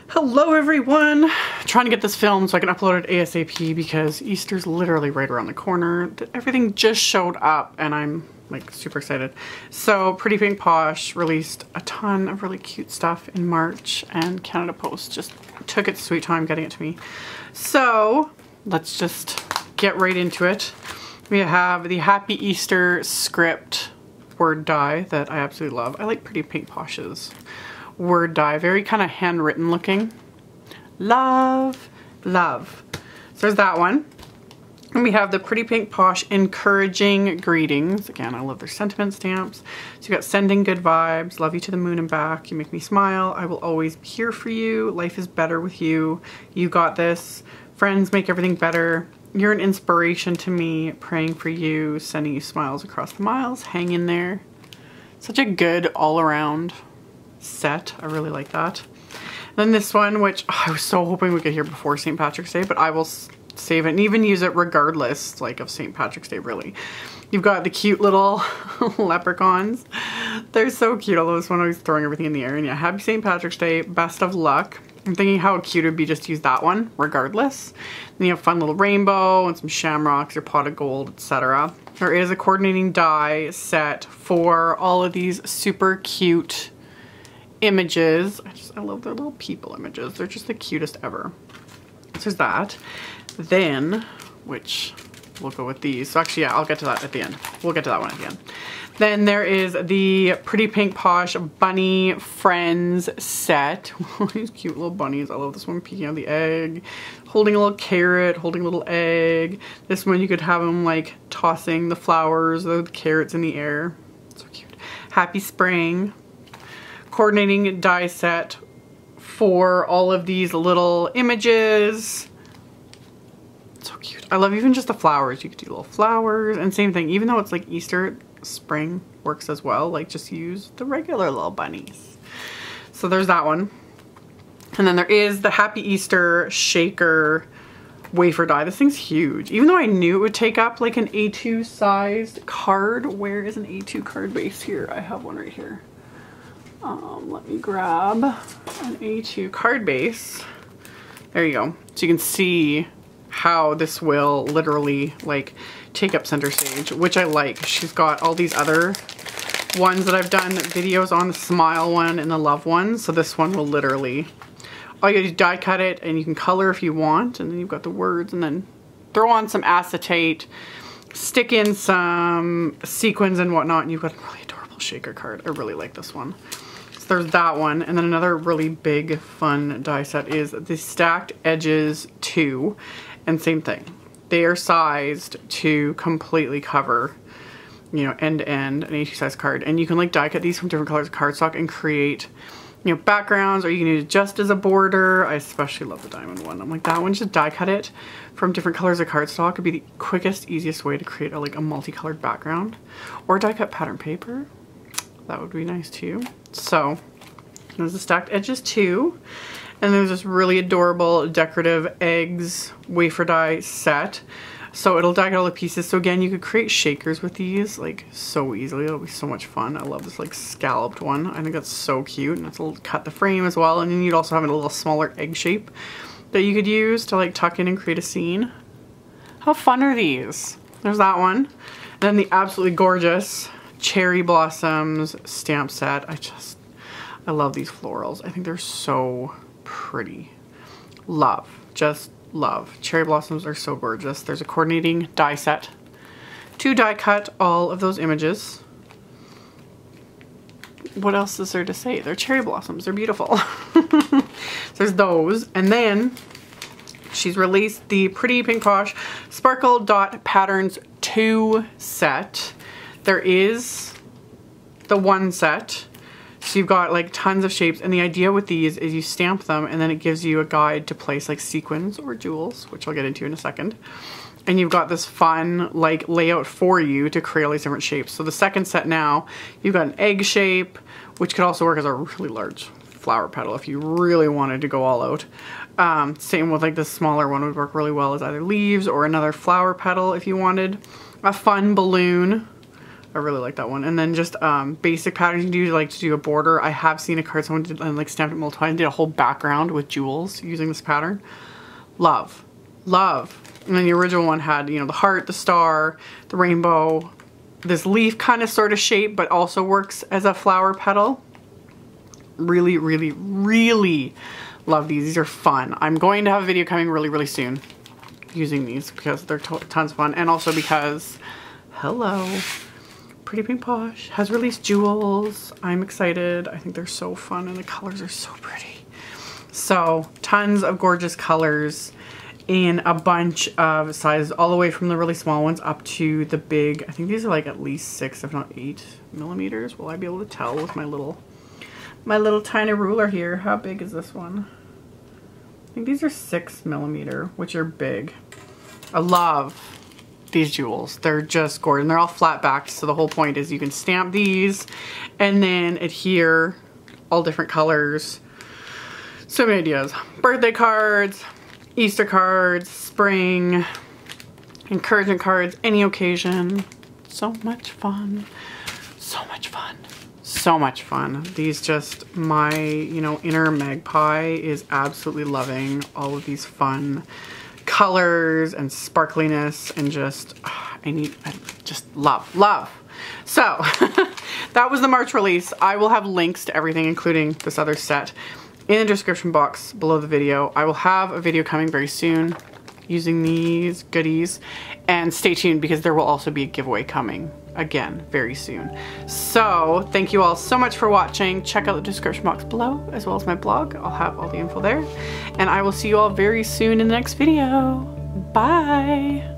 Hello everyone! Trying to get this filmed so I can upload it ASAP because Easter's literally right around the corner. Everything just showed up and I'm like super excited. So Pretty Pink Posh released a ton of really cute stuff in March and Canada Post just took its sweet time getting it to me. So let's just get right into it. We have the Happy Easter script word die that I absolutely love. I like Pretty Pink Posh's word die, very kind of handwritten looking. Love, love. So there's that one. And we have the Pretty Pink Posh encouraging greetings. Again, I love their sentiment stamps. So you got sending good vibes, love you to the moon and back, you make me smile, I will always be here for you, life is better with you, you got this, friends make everything better, you're an inspiration to me, praying for you, sending you smiles across the miles, hang in there. Such a good all around set. I really like that. Then this one, which I was so hoping we could hear before St. Patrick's Day, but I will save it and even use it regardless, like, of St. Patrick's Day, really. You've got the cute little leprechauns. They're so cute, although this one always throwing everything in the air. And yeah, happy St. Patrick's Day, best of luck. I'm thinking how cute it would be just to use that one regardless. Then you have fun little rainbow and some shamrocks, your pot of gold, etc. There is a coordinating die set for all of these super cute images. I love their little people images. They're just the cutest ever. So there's that. Then, which we'll go with these. So actually, yeah, I'll get to that at the end. We'll get to that one at the end. Then there is the Pretty Pink Posh Bunny Friends set. These cute little bunnies. I love this one peeking out the egg, holding a little carrot, holding a little egg. This one you could have them like tossing the flowers, the carrots in the air. So cute. Happy Spring. Coordinating die set for all of these little images. So cute. I love even just the flowers. You could do little flowers and same thing, even though it's like Easter, spring works as well. Like just use the regular little bunnies. So there's that one. And then there is the Happy Easter shaker wafer die. This thing's huge. Even though I knew it would take up like an A2 sized card. Where is an A2 card base here? I have one right here. Let me grab an A2 card base. There you go. So you can see how this will literally like take up center stage, which I like. She's got all these other ones that I've done videos on, the smile one and the love one. So this one will literally, all you gotta do is die cut it and you can color if you want. And then you've got the words and then throw on some acetate, stick in some sequins and whatnot. And you've got a really adorable shaker card. I really like this one. There's that one, and then another really big fun die set is the Stacked Edges 2, and same thing. They are sized to completely cover, you know, end to end, an A2 size card, and you can like die cut these from different colors of cardstock and create, you know, backgrounds, or you can use it just as a border. I especially love the diamond one. I'm like, that one, just die cut it from different colors of cardstock would be the quickest, easiest way to create a multicolored background, or die cut pattern paper. That would be nice too. So there's the Stacked Edges 2, and there's this really adorable decorative eggs wafer die set. So it'll die cut all the pieces. So again, you could create shakers with these like so easily. It'll be so much fun. I love this like scalloped one. I think that's so cute, and it'll cut the frame as well. And then you'd also have a little smaller egg shape that you could use to like tuck in and create a scene. How fun are these? There's that one. And then the absolutely gorgeous Cherry Blossoms stamp set. I love these florals. I think they're so pretty. Love, just love. Cherry Blossoms are so gorgeous. There's a coordinating die set to die cut all of those images. What else is there to say? They're cherry blossoms. They're beautiful. There's those. And then she's released the Pretty Pink Posh Sparkle Dot Patterns 2 set. There is the one set, so you've got like tons of shapes, and the idea with these is you stamp them and then it gives you a guide to place like sequins or jewels, which I'll get into in a second. And you've got this fun like layout for you to create all these different shapes. So the second set now, you've got an egg shape, which could also work as a really large flower petal if you really wanted to go all out. Same with like the smaller one would work really well as either leaves or another flower petal if you wanted. A fun balloon. I really like that one. And then just basic patterns you do, like to do a border. I have seen a card someone did and like stamped it multiple times and did a whole background with jewels using this pattern. Love, love. And then the original one had, you know, the heart, the star, the rainbow, this leaf kind of sort of shape, but also works as a flower petal. Really, really, really love these. These are fun. I'm going to have a video coming really, really soon using these because they're tons of fun. And also because, hello, Pretty Pink Posh has released jewels. I'm excited. I think they're so fun and the colors are so pretty. So tons of gorgeous colors in a bunch of sizes, all the way from the really small ones up to the big. I think these are like at least 6, if not 8 millimeters. Will I be able to tell with my little tiny ruler here? How big is this one? I think these are 6 millimeter, which are big. I love these jewels. They're just gorgeous. And they're all flat backed, so the whole point is you can stamp these and then adhere all different colors. So many ideas. Birthday cards, Easter cards, spring, encouragement cards, any occasion. So much fun. So much fun. So much fun. These just, my, you know, inner magpie is absolutely loving all of these fun colors and sparkliness and just, I just love. So that was the March release. I will have links to everything, including this other set, in the description box below the video. I will have a video coming very soon using these goodies, and stay tuned because there will also be a giveaway coming again very soon. So thank you all so much for watching. Check out the description box below as well as my blog. I'll have all the info there, and I will see you all very soon in the next video. Bye.